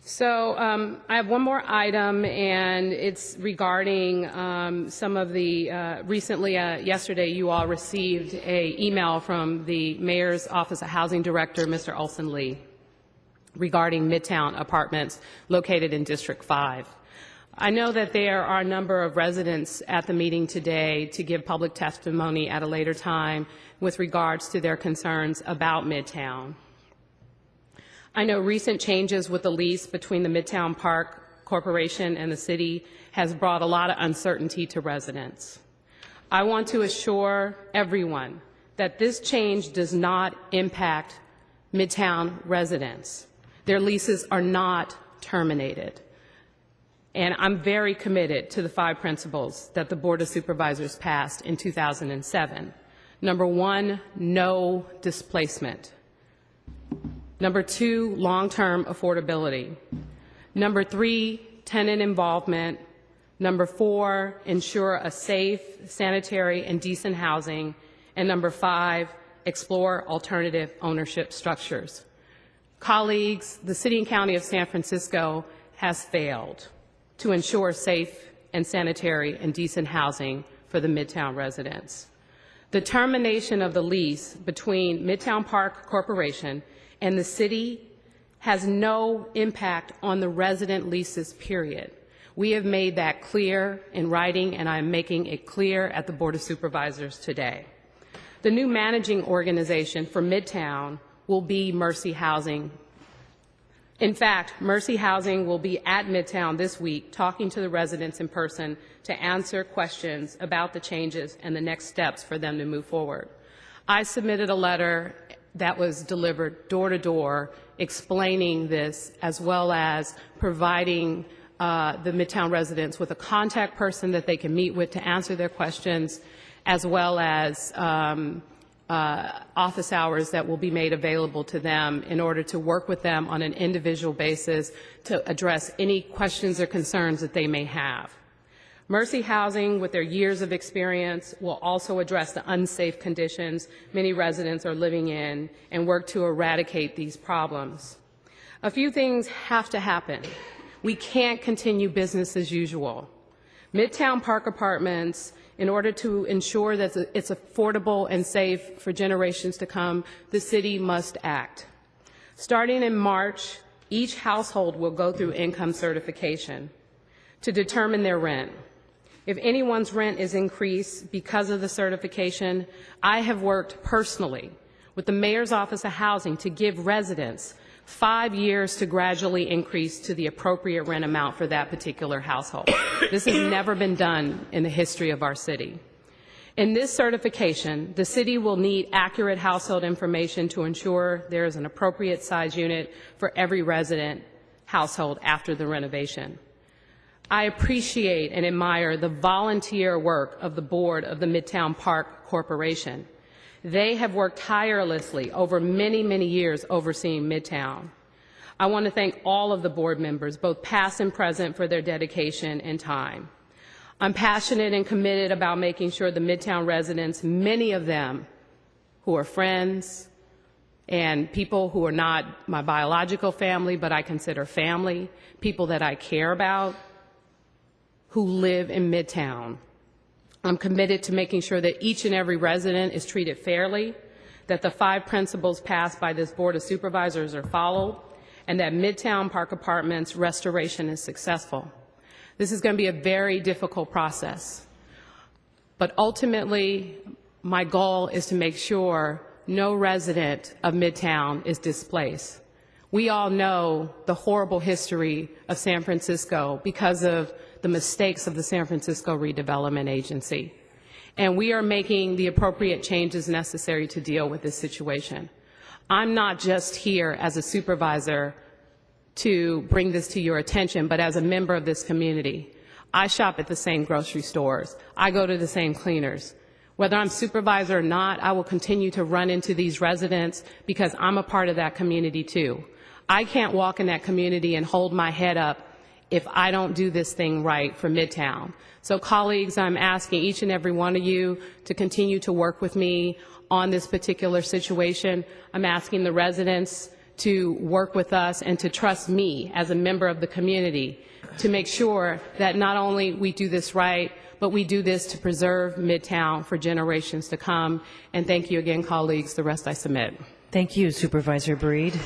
So I have one more item, and it's regarding some of the recently, yesterday, you all received an email from the Mayor's Office of Housing Director, Mr. Olson Lee, regarding Midtown Apartments located in District 5. I know that there are a number of residents at the meeting today to give public testimony at a later time with regards to their concerns about Midtown. I know recent changes with the lease between the Midtown Park Corporation and the city has brought a lot of uncertainty to residents. I want to assure everyone that this change does not impact Midtown residents. Their leases are not terminated. And I'm very committed to the 5 principles that the Board of Supervisors passed in 2007. Number 1, no displacement. Number 2, long-term affordability. Number 3, tenant involvement. Number 4, ensure a safe, sanitary, and decent housing. And number 5, explore alternative ownership structures. Colleagues, the City and County of San Francisco has failed to ensure safe and sanitary and decent housing for the Midtown residents. The termination of the lease between Midtown Park Corporation and the city has no impact on the resident leases, period. We have made that clear in writing, and I'm making it clear at the Board of Supervisors today. The new managing organization for Midtown will be Mercy Housing. In fact, Mercy Housing will be at Midtown this week talking to the residents in person to answer questions about the changes and the next steps for them to move forward. I submitted a letter that was delivered door to door explaining this, as well as providing the Midtown residents with a contact person that they can meet with to answer their questions, as well as office hours that will be made available to them in order to work with them on an individual basis to address any questions or concerns that they may have. Mercy Housing, with their years of experience, will also address the unsafe conditions many residents are living in and work to eradicate these problems. A few things have to happen. We can't continue business as usual. Midtown Park Apartments, in order to ensure that it's affordable and safe for generations to come, the city must act. Starting in March, each household will go through income certification to determine their rent. If anyone's rent is increased because of the certification, I have worked personally with the Mayor's Office of Housing to give residents 5 years to gradually increase to the appropriate rent amount for that particular household. This has never been done in the history of our city. In this certification, the city will need accurate household information to ensure there is an appropriate size unit for every resident household after the renovation. I appreciate and admire the volunteer work of the board of the Midtown Park Corporation. They have worked tirelessly over many, many years overseeing Midtown. I want to thank all of the board members, both past and present, for their dedication and time. I'm passionate and committed about making sure the Midtown residents, many of them who are friends and people who are not my biological family, but I consider family, people that I care about, who live in Midtown. I'm committed to making sure that each and every resident is treated fairly, that the 5 principles passed by this Board of Supervisors are followed, and that Midtown Park Apartments restoration is successful. This is going to be a very difficult process, but ultimately my goal is to make sure no resident of Midtown is displaced. We all know the horrible history of San Francisco because of the mistakes of the San Francisco Redevelopment Agency. And we are making the appropriate changes necessary to deal with this situation. I'm not just here as a supervisor to bring this to your attention, but as a member of this community. I shop at the same grocery stores. I go to the same cleaners. Whether I'm supervisor or not, I will continue to run into these residents because I'm a part of that community too. I can't walk in that community and hold my head up if I don't do this thing right for Midtown. So colleagues, I'm asking each and every one of you to continue to work with me on this particular situation. I'm asking the residents to work with us and to trust me as a member of the community to make sure that not only we do this right, but we do this to preserve Midtown for generations to come. And thank you again, colleagues. The rest I submit. Thank you, Supervisor Breed.